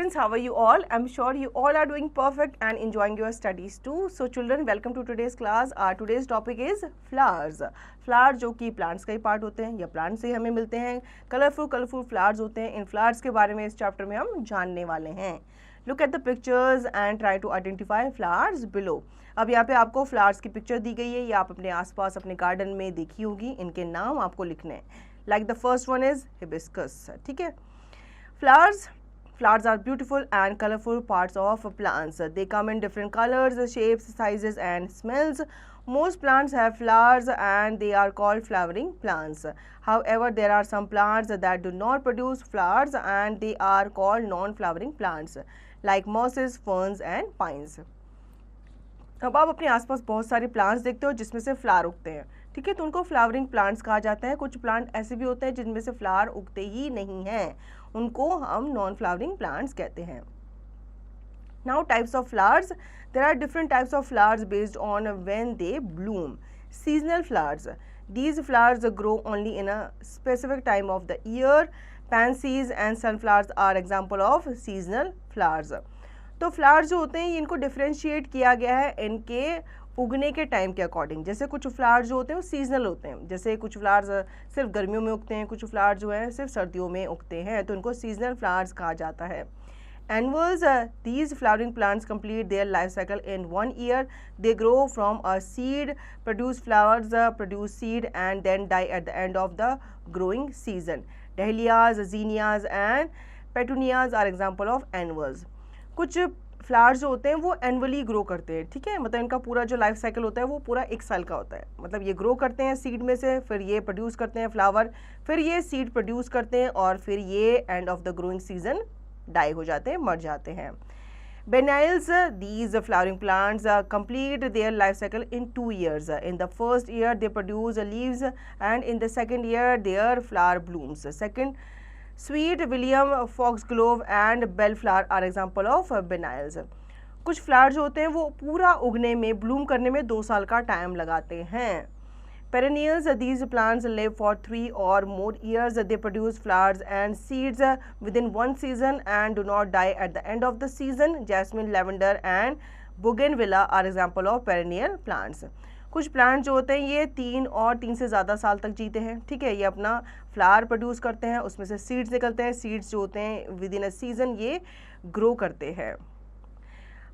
students, how are you all? I'm sure you all are doing perfect and enjoying your studies too. So children, welcome to today's class. Our today's topic is flowers. Flowers जो कि plants का ही part होते हैं या plant से हमें मिलते हैं. कलरफुल फ्लावर्स होते हैं. इन फ्लावर्स के बारे में इस चैप्टर में हम जानने वाले हैं. Look at the pictures and try to identify flowers below. अब यहाँ पे आपको फ्लावर्स की पिक्चर दी गई है. ये आप अपने आसपास अपने गार्डन में देखी होगी. इनके नाम आपको लिखने हैं. Like the first one is hibiscus. ठीक है. Flowers are beautiful and colorful parts of plants. They come in different colors, shapes, sizes and smells. Most plants have flowers and they are called flowering plants. However, there are some plants that do not produce flowers and they are called non-flowering plants like mosses, ferns and pines. अब आप अपने आसपास बहुत सारे plants देखते हो जिसमें से फ्लावर उगते हैं. ठीक है, तो उनको फ्लावरिंग प्लांट्स कहा जाता है. कुछ प्लांट ऐसे भी होते हैं जिनमें से फ्लावर उगते ही नहीं हैं, उनको हम नॉन फ्लावरिंग प्लांट्स कहते हैं. Now types of flowers. There are different types of flowers based on when they bloom. Seasonal flowers. These flowers grow only in a specific time of the year. Pansies and sunflowers are example of seasonal flowers. तो flowers जो होते हैं इनको differentiate किया गया है इनके उगने के टाइम के अकॉर्डिंग. जैसे कुछ फ्लावर्स जो होते हैं वो सीजनल होते हैं. जैसे कुछ फ्लावर्स सिर्फ गर्मियों में उगते हैं, कुछ फ्लावर्स जो हैं सिर्फ सर्दियों में उगते हैं, तो इनको सीजनल फ्लावर्स कहा जाता है. Annuals, these flowering plants complete their life cycle in 1 year. They grow from a seed, produce flowers, produce seed and then die at the end of the growing season. Dahlias, zinnias and petunias are example of annuals. कुछ flowers जो होते हैं वो annually grow करते हैं. ठीक है, मतलब इनका पूरा जो लाइफ साइकिल होता है वो पूरा 1 साल का होता है. मतलब ये ग्रो करते हैं सीड में से, फिर ये प्रोड्यूस करते हैं फ्लावर, फिर ये सीड प्रोड्यूस करते हैं और फिर ये end of the growing season die हो जाते हैं, मर जाते हैं. Biennials, these flowering plants complete their life cycle in 2 years. In the first year they produce leaves and in the second year their flower blooms. Second, Sweet, William, Foxglove and Bellflower are example of biennials. कुछ flower जो होते हैं वो पूरा उगने में, Bloom करने में 2 साल का टाइम लगाते हैं. Perennials, these plants live for 3 or more years. They produce flowers and seeds within 1 season and do not die at the end of the season. Jasmine, lavender and bougainvillea are example of perennial plants. कुछ plant जो होते हैं ये 3 से ज़्यादा साल तक जीते हैं. ठीक है, ये अपना फ्लावर प्रोड्यूस करते हैं, उसमें से सीड्स निकलते हैं. सीड्स जो होते हैं विद इन अ सीजन ये ग्रो करते हैं.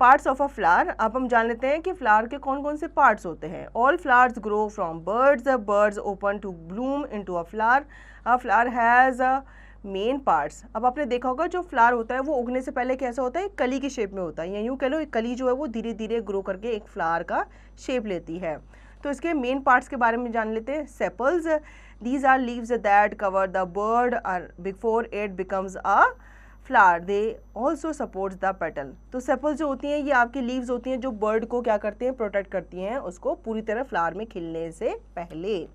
Parts of a flower. अब हम जान लेते हैं कि फ्लावर के कौन कौन से पार्ट्स होते हैं. All flowers grow from buds. Buds open to bloom into a flower. A flower has main parts. अब आपने देखा होगा जो फ्लावर होता है वो उगने से पहले कैसा होता है, कली की शेप में होता है, या यूँ कह लो एक कली जो है वो धीरे धीरे ग्रो करके एक फ्लावर का शेप लेती है. तो इसके मेन पार्ट्स के बारे में जान लेते हैं. Sepals. These are leaves that cover the bud are before it becomes a flower. They also supports the petal. तो सेपल्स जो होती हैं ये आपकी लीव्स होती हैं जो बर्ड को क्या करते हैं, प्रोटेक्ट करती हैं उसको पूरी तरह फ्लावर में खिलने से पहले.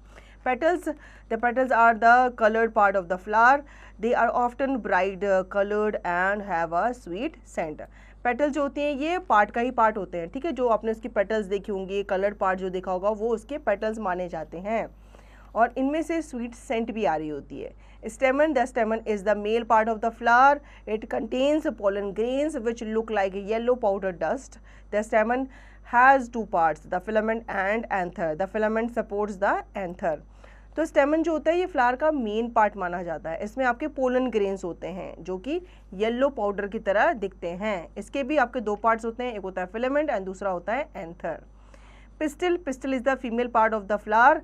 Petals. The petals are the colored part of the flower. They are often bright colored and have a sweet scent. Petal जो होती हैं ये पार्ट का ही पार्ट होते हैं. ठीक है, जो आपने उसकी पेटल्स देखी होंगी, कलर्ड पार्ट जो देखा होगा वो उसके पेटल्स माने जाते हैं और इनमें से स्वीट सेंट भी आ रही होती है. Stamen. The stamen is the male part of the flower. It contains pollen grains which look like yellow powder dust. The stamen has 2 parts, the filament and anther. The filament supports the anther. तो स्टेमन जो होता है ये flower का main part माना जाता है. इसमें आपके पोलन ग्रेन्स होते हैं जो कि येलो पाउडर की तरह दिखते हैं. इसके भी आपके 2 पार्ट्स होते हैं, एक होता है फिलामेंट एंड दूसरा होता है anther. Pistil. Pistil is the female part of the flower.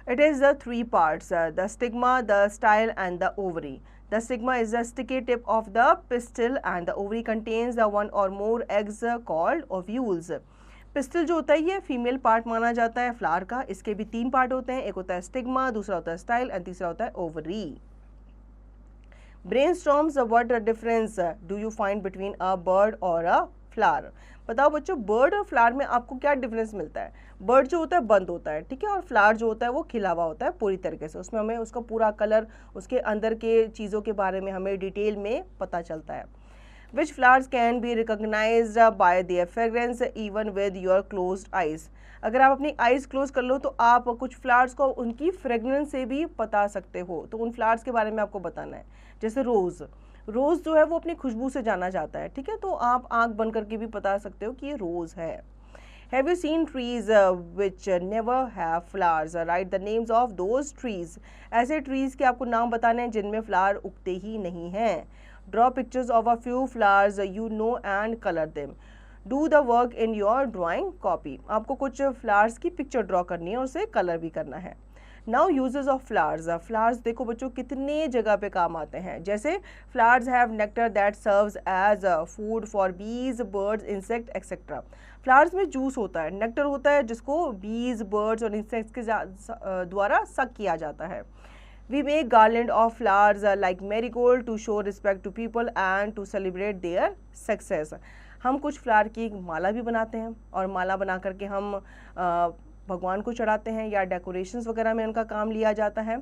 It is the 3 parts, the stigma, the style and the ovary. The stigma is the sticky tip of the pistil and the ovary contains the 1 or more eggs called ovules. Pistil जो होता है ये female part माना जाता है flower का. इसके भी 3 पार्ट होते हैं, एक होता है स्टिग्मा, दूसरा होता है स्टाइल एंड तीसरा होता है ovary. Brainstorms. What difference do you find between a bird और अ फ्लावर. बताओ बच्चों, बर्ड और फ्लावर में आपको क्या डिफरेंस मिलता है. बर्ड जो होता है बंद होता है, ठीक है, और फ्लावर जो होता है वो खिला हुआ होता है पूरी तरीके से. उसमें हमें उसका पूरा कलर, उसके अंदर के चीज़ों के बारे में हमें डिटेल में पता चलता है. Which flowers can be recognized by their fragrance even with your closed eyes. अगर आप अपनी आइज़ क्लोज कर लो तो आप कुछ फ्लावर्स को उनकी फ्रेगनेंस से भी बता सकते हो. तो उन फ्लावर्स के बारे में आपको बताना है. जैसे रोज़. रोज़ जो है वो अपनी खुशबू से जाना जाता है, ठीक है, तो आप आंख बंद करके भी बता सकते हो कि ये रोज़ है। Have you seen trees which never have flowers? Write the names of those trees. ऐसे trees के आपको नाम बताने हैं जिनमें फ्लावर उगते ही नहीं हैं। Draw pictures of a few flowers you know and color them. Do the work in your drawing copy. आपको कुछ flowers की picture draw करनी है और उसे color भी करना है। Now uses of flowers. Flowers देखो बच्चों कितने जगह पे काम आते हैं, जैसे flowers have nectar that serves as food for bees, birds, insect etcetera. Flowers में जूस होता है, नेक्टर होता है जिसको बीज, बर्ड्स और इंसेक्ट्स के द्वारा सक किया जाता है। We make garland of flowers like marigold to show respect to people and to celebrate their success. हम कुछ फ्लावर की माला भी बनाते हैं और माला बना करके हम भगवान को चढ़ाते हैं या डेकोरेशंस वगैरह में उनका काम लिया जाता है।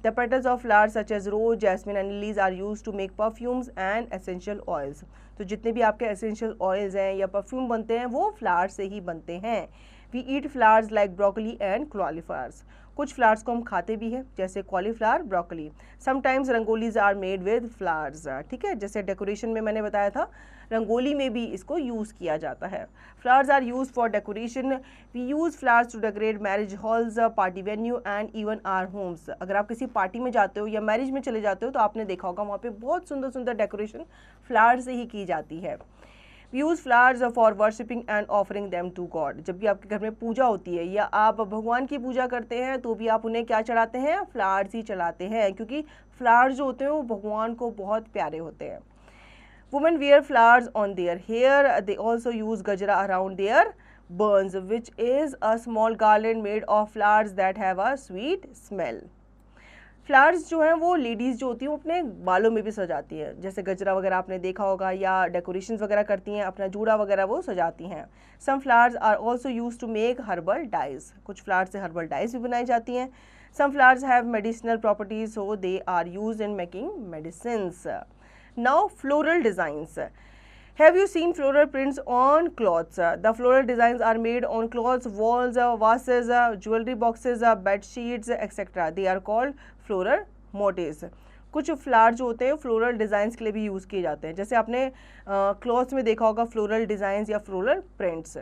The petals of flowers such as rose, jasmine and lilies are used to make perfumes and essential oils. तो जितने भी आपके एसेंशियल ऑयल्स हैं या परफ्यूम बनते हैं वो फ्लावर से ही बनते हैं। We eat flowers like broccoli and cauliflowers. कुछ फ्लावर्स को हम खाते भी हैं जैसे cauliflower, broccoli. Sometimes rangolis are made with flowers, ठीक है, जैसे डेकोरेशन में मैंने बताया था रंगोली में भी इसको यूज़ किया जाता है। Flowers are use for decoration. We use flowers to decorate marriage halls, party venue and even our homes. अगर आप किसी पार्टी में जाते हो या मैरिज में चले जाते हो तो आपने देखा होगा वहाँ पे बहुत सुंदर सुंदर डेकोरेशन फ्लावर से ही की जाती है। We use flowers for worshipping and offering them to God. जब भी आपके घर में पूजा होती है या आप भगवान की पूजा करते हैं तो भी आप उन्हें क्या चढ़ाते हैं, फ्लावर्स ही चढ़ाते हैं, क्योंकि फ्लावर्स जो होते हैं वो भगवान को बहुत प्यारे होते हैं। Women wear flowers on their hair. They also use gajra around their buns, which is a small garland made of flowers that have a sweet smell. Flowers जो हैं वो लेडीज़ जो होती हैं वो अपने बालों में भी सजाती हैं, जैसे गजरा वगैरह आपने देखा होगा या डेकोरेशंस वगैरह करती हैं, अपना जूड़ा वगैरह वो सजाती हैं। Some flowers are also use to make herbal dyes. कुछ फ्लावर्स से हर्बल डाइज भी बनाई जाती हैं। Some flowers have medicinal properties so they are use in making medicines. Now floral designs. Have you seen floral prints on cloths? The floral designs are made on clothes, walls, vases, jewelry boxes, bed sheets, etc. They are called floral motifs. कुछ flower जो होते हैं floral designs के लिए भी use किए जाते हैं, जैसे आपने क्लॉथ्स में देखा होगा फ्लोरल डिज़ाइंस या floral prints.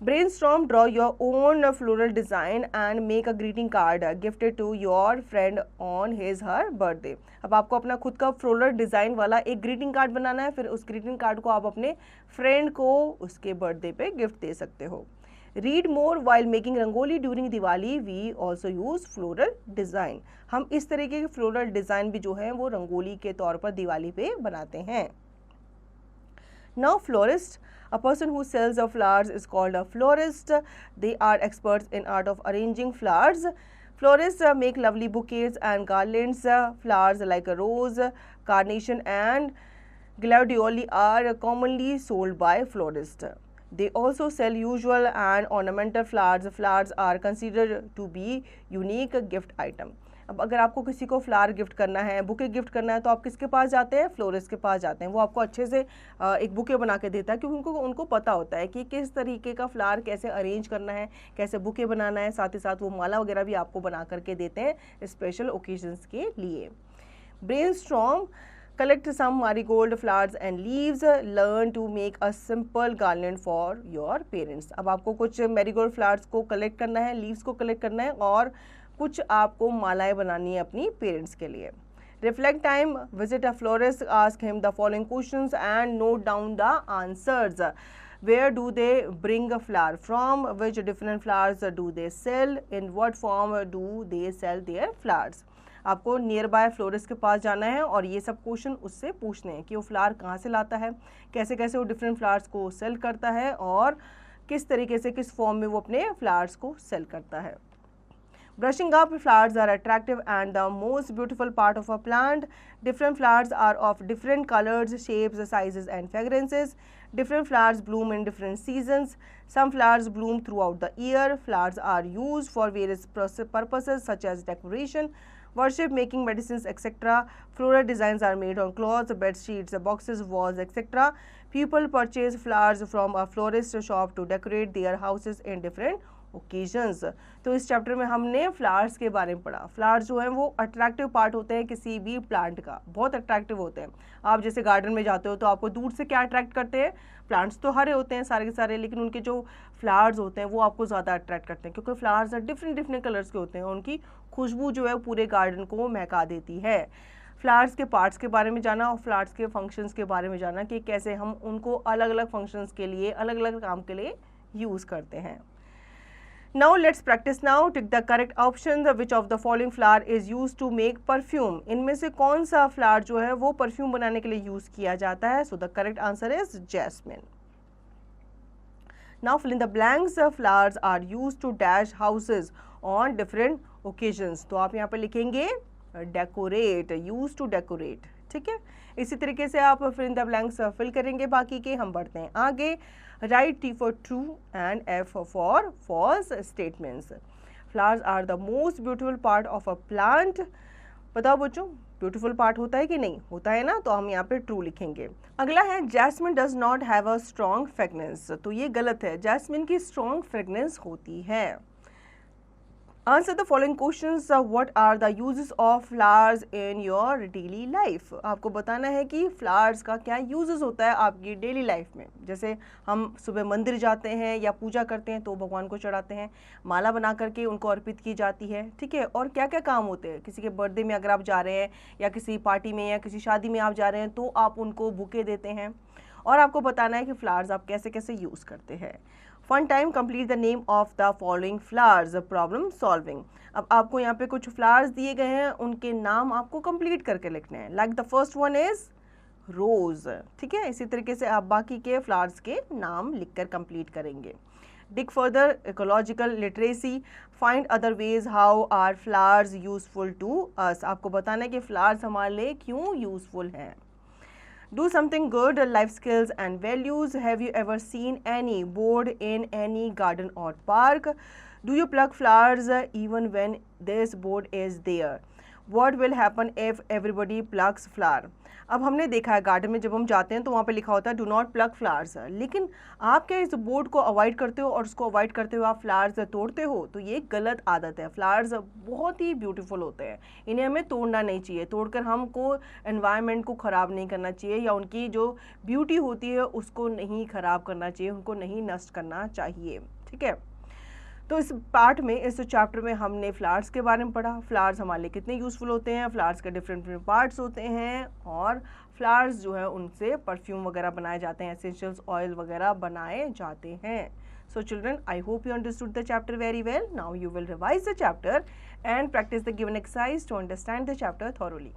Brainstorm, draw your own floral design and make a greeting card gifted to your friend on his her birthday. अब आपको अपना खुद का फ्लोरल डिज़ाइन वाला एक ग्रीटिंग कार्ड बनाना है, फिर उस ग्रीटिंग कार्ड को आप अपने फ्रेंड को उसके बर्थडे पे गिफ्ट दे सकते हो। Read more while making rangoli during Diwali. We also use floral design. हम इस तरीके के फ्लोरल डिज़ाइन भी जो है वो रंगोली के तौर पर दिवाली पे बनाते हैं। Now florist. A person who sells flowers is called a florist. They are experts in art of arranging flowers. Florists make lovely bouquets and garlands. Flowers like a rose, carnation and gladioli are commonly sold by florists. They also sell usual and ornamental flowers. Flowers are considered to be unique gift item. अब अगर आपको किसी को flower gift करना है, bouquet gift करना है, तो आप किसके पास जाते हैं, फ्लोरिस्ट के पास जाते हैं। वो आपको अच्छे से एक बुके बना के देता है, क्योंकि उनको पता होता है कि किस तरीके का फ्लावर कैसे अरेंज करना है, कैसे बुके बनाना है। साथ ही साथ वो माला वगैरह भी आपको बना करके देते हैं स्पेशल ओकेजन्स के लिए। Brainstorm, collect some marigold flowers and leaves, learn to make a simple garland for your parents. अब आपको कुछ मैरीगोल्ड फ्लावर्स को कलेक्ट करना है, लीव्स को कलेक्ट करना है और कुछ आपको मालाएं बनानी है अपनी पेरेंट्स के लिए। Reflect time, visit a florist, ask him the following questions and note down the answers. Where do they bring a flower from? Which different flowers do they sell? In what form do they sell their flowers? आपको near by florist के पास जाना है और ये सब question उससे पूछने हैं कि वो फ्लावर कहाँ से लाता है, कैसे कैसे वो डिफरेंट फ्लावर्स को सेल करता है और किस तरीके से किस फॉर्म में वो अपने फ्लावर्स को सेल करता है। Brushing up, flowers are attractive and the most beautiful part of a plant. Different flowers are of different colors, shapes, sizes and fragrances. Different flowers bloom in different seasons. Some flowers bloom throughout the year. Flowers are used for various purposes such as decoration, worship, making medicines, etc. Floral designs are made on cloths, bed sheets, boxes, walls, etc. People purchase flowers from a florist shop to decorate their houses in different occasions. तो इस chapter में हमने flowers के बारे में पढ़ा। Flowers जो है वो अट्रैक्टिव पार्ट होते हैं किसी भी प्लांट का, बहुत अट्रैक्टिव होते हैं। आप जैसे गार्डन में जाते हो तो आपको दूर से क्या अट्रैक्ट करते हैं, प्लांट्स तो हरे होते हैं सारे के सारे, लेकिन उनके जो फ्लावर्स होते हैं वो आपको ज़्यादा अट्रैक्ट करते हैं, क्योंकि फ्लावर्स डिफरेंट डिफरेंट कलर्स के होते हैं, उनकी खुशबू जो है पूरे गार्डन को महका देती है। फ्लावर्स के पार्ट्स के बारे में जाना और फ्लावर्स के फंक्शंस के बारे में जाना कि कैसे हम उनको अलग अलग फंक्शंस के लिए, अलग अलग काम के लिए यूज़ करते हैं। Now let's practice now. Tick the correct option. Which of the following flower is used to make perfume? इनमें से कौन सा फ्लावर जो है वो परफ्यूम बनाने के लिए यूज़ किया जाता है? So the correct answer is jasmine. Now fill in the blanks. Flowers are used to dash houses on different occasions. तो आप यहाँ पर लिखेंगे डेकोरेट, यूज टू डेकोरेट, ठीक है। इसी तरीके से आप fill in the blanks fill करेंगे बाकी के। हम बढ़ते हैं आगे। Write T for true and F for false statements. Flowers are the most beautiful part of a plant. बताओ बच्चों, ब्यूटीफुल पार्ट होता है कि नहीं होता है ना, तो हम यहाँ पे ट्रू लिखेंगे। अगला है jasmine does not have a strong fragrance. तो ये गलत है, जैस्मिन की स्ट्रॉन्ग फ्रेगनेंस होती है। Answer the following questions. What are the uses of flowers in your daily life. आपको बताना है कि फ्लावर्स का क्या यूजेस होता है आपकी डेली लाइफ में। जैसे हम सुबह मंदिर जाते हैं या पूजा करते हैं तो भगवान को चढ़ाते हैं, माला बना करके उनको अर्पित की जाती है, ठीक है। और क्या क्या काम होते हैं, किसी के बर्थडे में अगर आप जा रहे हैं या किसी पार्टी में या किसी शादी में आप जा रहे हैं तो आप उनको बुके देते हैं। और आपको बताना है कि फ्लावर्स आप कैसे कैसे यूज़ करते हैं। Fun time, complete the name of the following flowers. Problem solving. अब आपको यहाँ पे कुछ फ्लावर्स दिए गए हैं, उनके नाम आपको कंप्लीट करके लिखने हैं। Like the first one is rose, ठीक है। इसी तरीके से आप बाकी के फ्लावर्स के नाम लिखकर कंप्लीट करेंगे। Dig further, ecological literacy, find other ways how are flowers useful to us. आपको बताना है कि फ्लावर्स हमारे लिए क्यों यूजफुल हैं। Do something good, life skills and values. Have you ever seen any board in any garden or park? Do you pluck flowers even when this board is there? What will happen if everybody plucks flower? अब हमने देखा है garden में जब हम जाते हैं तो वहाँ पे लिखा होता है डू नॉट प्लग फ्लावर्स, लेकिन आप क्या इस बोर्ड को अवॉइड करते हो और उसको अवॉइड करते हुए आप फ्लावर्स तोड़ते हो? तो ये गलत आदत है। फ्लावर्स बहुत ही ब्यूटीफुल होते हैं, इन्हें हमें तोड़ना नहीं चाहिए। तोड़कर हमको एनवायरनमेंट को ख़राब नहीं करना चाहिए या उनकी जो ब्यूटी होती है उसको नहीं ख़राब करना चाहिए, उनको नहीं नष्ट करना चाहिए, ठीक है। तो इस पार्ट में, इस चैप्टर में हमने फ्लावर्स के बारे में पढ़ा। फ्लावर्स हमारे लिए कितने यूज़फुल होते हैं, फ्लावर्स के डिफरेंट डिफरेंट पार्ट्स होते हैं, और फ्लावर्स जो है उनसे परफ्यूम वगैरह बनाए जाते हैं, एसेंशियल्स ऑयल वगैरह बनाए जाते हैं। So children, I hope you understood the chapter very well. Now you will revise the chapter and practice the given exercise to understand the chapter thoroughly.